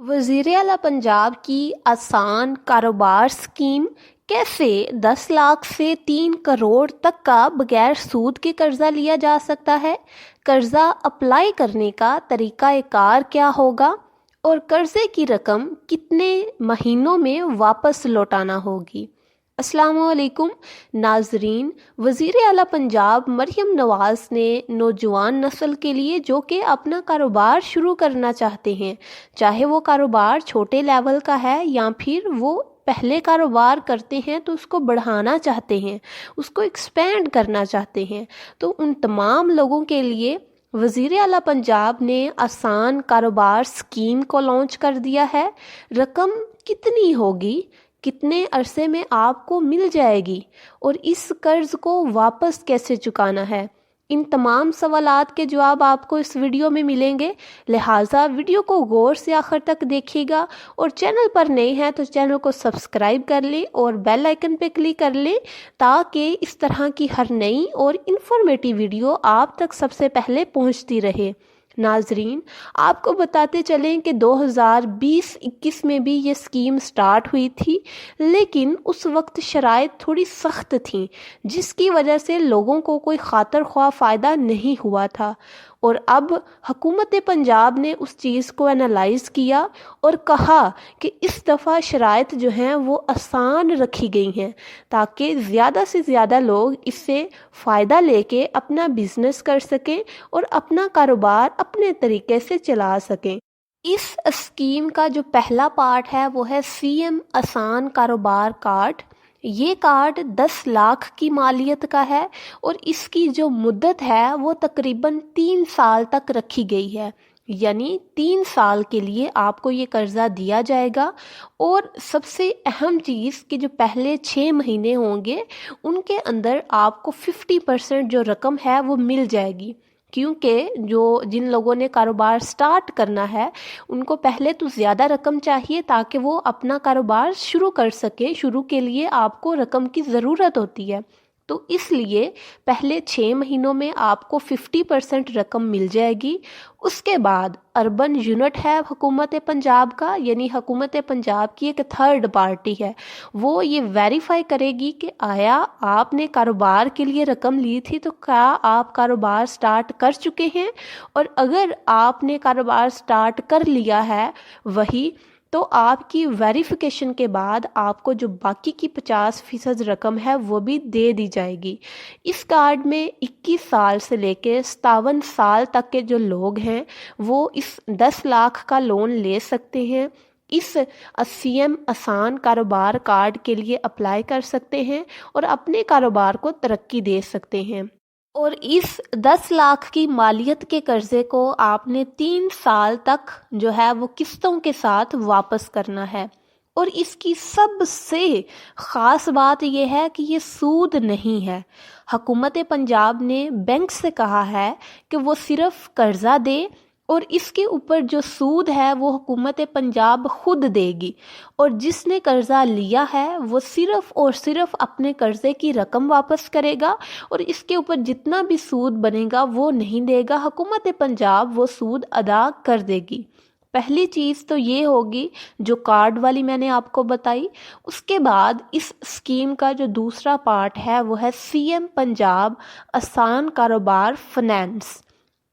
وزیر اعلیٰ پنجاب کی آسان کاروبار اسکیم کیسے 10 لاکھ سے 3 کروڑ تک کا بغیر سود کے قرضہ لیا جا سکتا ہے؟ قرضہ اپلائی کرنے کا طریقہ کار کیا ہوگا اور قرضے کی رقم کتنے مہینوں میں واپس لوٹانا ہوگی؟ السلام علیکم ناظرین، وزیر اعلیٰ پنجاب مریم نواز نے نوجوان نسل کے لیے جو کہ اپنا کاروبار شروع کرنا چاہتے ہیں، چاہے وہ کاروبار چھوٹے لیول کا ہے یا پھر وہ پہلے کاروبار کرتے ہیں تو اس کو بڑھانا چاہتے ہیں، اس کو ایکسپینڈ کرنا چاہتے ہیں، تو ان تمام لوگوں کے لیے وزیر اعلیٰ پنجاب نے آسان کاروبار اسکیم کو لانچ کر دیا ہے۔ رقم کتنی ہوگی، کتنے عرصے میں آپ کو مل جائے گی اور اس قرض کو واپس کیسے چکانا ہے، ان تمام سوالات کے جواب آپ کو اس ویڈیو میں ملیں گے، لہٰذا ویڈیو کو غور سے آخر تک دیکھیے گا، اور چینل پر نئے ہیں تو چینل کو سبسکرائب کر لیں اور بیل آئکن پہ کلک کر لیں تاکہ اس طرح کی ہر نئی اور انفارمیٹیو ویڈیو آپ تک سب سے پہلے پہنچتی رہے۔ ناظرین، آپ کو بتاتے چلیں کہ 2020-21 میں بھی یہ اسکیم سٹارٹ ہوئی تھی، لیکن اس وقت شرائط تھوڑی سخت تھیں جس کی وجہ سے لوگوں کو کوئی خاطر خواہ فائدہ نہیں ہوا تھا، اور اب حکومت پنجاب نے اس چیز کو انالائز کیا اور کہا کہ اس دفعہ شرائط جو ہیں وہ آسان رکھی گئی ہیں تاکہ زیادہ سے زیادہ لوگ اس سے فائدہ لے کے اپنا بزنس کر سکیں اور اپنا کاروبار اپنے طریقے سے چلا سکیں۔ اس اسکیم کا جو پہلا پارٹ ہے وہ ہے سی ایم آسان کاروبار کارڈ۔ یہ کارڈ 10 لاکھ کی مالیت کا ہے اور اس کی جو مدت ہے وہ تقریباً 3 سال تک رکھی گئی ہے، یعنی 3 سال کے لیے آپ کو یہ قرضہ دیا جائے گا، اور سب سے اہم چیز کہ جو پہلے 6 مہینے ہوں گے ان کے اندر آپ کو 50% جو رقم ہے وہ مل جائے گی، کیونکہ جن لوگوں نے کاروبار سٹارٹ کرنا ہے ان کو پہلے تو زیادہ رقم چاہیے تاکہ وہ اپنا کاروبار شروع کر سکے۔ شروع کے لیے آپ کو رقم کی ضرورت ہوتی ہے، تو اس لیے پہلے 6 مہینوں میں آپ کو 50% رقم مل جائے گی۔ اس کے بعد اربن یونٹ ہے حکومت پنجاب کا، یعنی حکومت پنجاب کی ایک تھرڈ پارٹی ہے، وہ یہ ویریفائی کرے گی کہ آیا آپ نے کاروبار کے لیے رقم لی تھی تو کیا آپ کاروبار سٹارٹ کر چکے ہیں، اور اگر آپ نے کاروبار سٹارٹ کر لیا ہے وہی، تو آپ کی ویریفیکیشن کے بعد آپ کو جو باقی کی 50% رقم ہے وہ بھی دے دی جائے گی۔ اس کارڈ میں 21 سال سے لے کے 57 سال تک کے جو لوگ ہیں وہ اس 10 لاکھ کا لون لے سکتے ہیں، اس سی ایم آسان کاروبار کارڈ کے لیے اپلائی کر سکتے ہیں اور اپنے کاروبار کو ترقی دے سکتے ہیں، اور اس 10 لاکھ کی مالیت کے قرضے کو آپ نے 3 سال تک جو ہے وہ قسطوں کے ساتھ واپس کرنا ہے، اور اس کی سب سے خاص بات یہ ہے کہ یہ سود نہیں ہے۔ حکومت پنجاب نے بینک سے کہا ہے کہ وہ صرف قرضہ دے اور اس کے اوپر جو سود ہے وہ حکومت پنجاب خود دے گی، اور جس نے قرضہ لیا ہے وہ صرف اور صرف اپنے قرضے کی رقم واپس کرے گا، اور اس کے اوپر جتنا بھی سود بنے گا وہ نہیں دے گا، حکومت پنجاب وہ سود ادا کر دے گی۔ پہلی چیز تو یہ ہوگی جو کارڈ والی میں نے آپ کو بتائی۔ اس کے بعد اس اسکیم کا جو دوسرا پارٹ ہے وہ ہے سی ایم پنجاب آسان کاروبار فنانس۔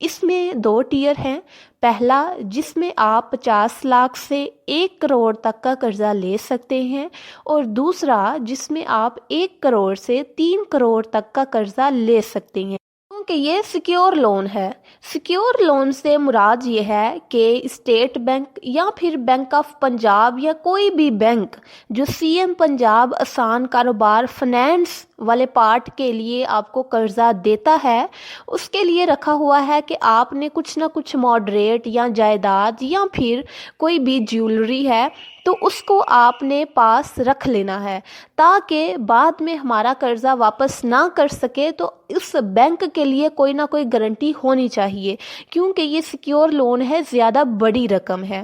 اس میں 2 ٹیئر ہیں، پہلا جس میں آپ 50 لاکھ سے 1 کروڑ تک کا قرضہ لے سکتے ہیں، اور دوسرا جس میں آپ 1 کروڑ سے 3 کروڑ تک کا قرضہ لے سکتے ہیں، کہ یہ سیکیور لون ہے۔ سیکیور لون سے مراد یہ ہے کہ اسٹیٹ بینک یا پھر بینک آف پنجاب یا کوئی بھی بینک جو سی ایم پنجاب آسان کاروبار فنانس والے پارٹ کے لیے آپ کو قرضہ دیتا ہے، اس کے لیے رکھا ہوا ہے کہ آپ نے کچھ نہ کچھ ماڈریٹ یا جائیداد یا پھر کوئی بھی جیولری ہے تو اس کو آپ نے پاس رکھ لینا ہے تاکہ بعد میں ہمارا قرضہ واپس نہ کر سکے تو اس بینک کے لیے کوئی نہ کوئی گارنٹی ہونی چاہیے، کیونکہ یہ سیکیور لون ہے، زیادہ بڑی رقم ہے۔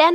10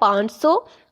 500।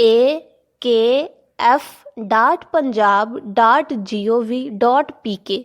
akf.punjab.gov.pk।